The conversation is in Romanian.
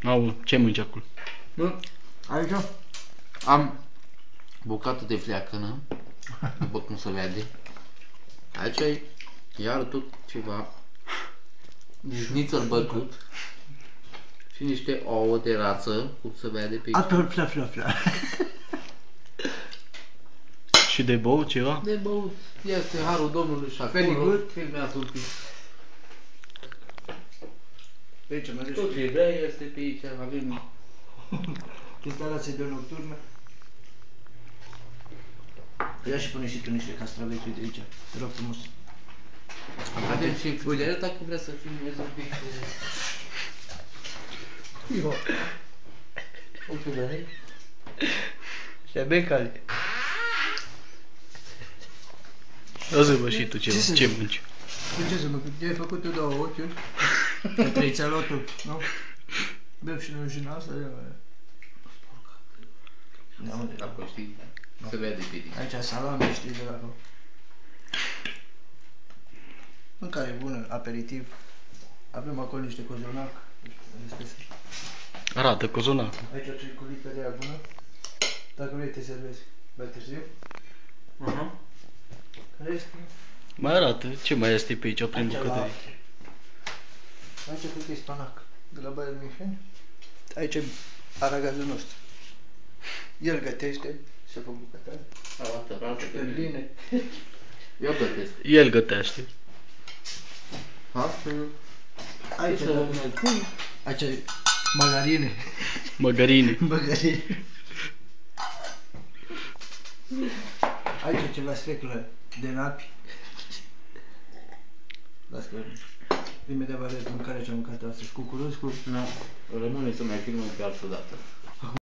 Au, ce mânci acolo? Bă, aici am bucată de fleacănă, după cum se vede. Aici e iar tot ceva nițel bătut și niște ouă de rață, cum se vede pe aici. Atul fla. Și de băut ceva? De băut este harul Domnului și Very acolo good. filmează un pic. Pe aici mă Tot ce vrea este pe aici, avem instalație de nocturnă. Ia și pune și tu niște castraveți de aici, te rog frumos. avem și frigider, dacă vrea să filmezi un pic. Eu. Cum se vede? Și-a becale. O să vă și tu ceva, ce mânci? Păi ce să mă, ai făcut tu două ochiuri? Că trei ți-a luat tu, nu? Bef și nu și în asta, de mă. Da, mă, de Acolo știi, se vede pe aici. aici salame, știi, de la acolo. Mâncare bună, aperitiv. Avem acolo niște cozonac. Arată cozonacul. Aici o circulită de aia bună. Dacă vrei te servezi mai târziu. Restul. Mai arată, ce mai este pe aici prin Aici bucătărie? Aici cred că e spanac. De la Bayern München. Aici e aragazul nostru. El gătește și a făcut bucătare. Arată pe mine. Bine. Eu gătesc. El gătește. Astfel, Aici să e vă pui. aici e margarine. Măgărine. Margarine. Aici e ceva sfeclă de napi. Las că imediat vă arăt mâncarea ce am mâncat astăzi. Cucuruz cu Nu, rămâne să mai filmăm pe altă dată.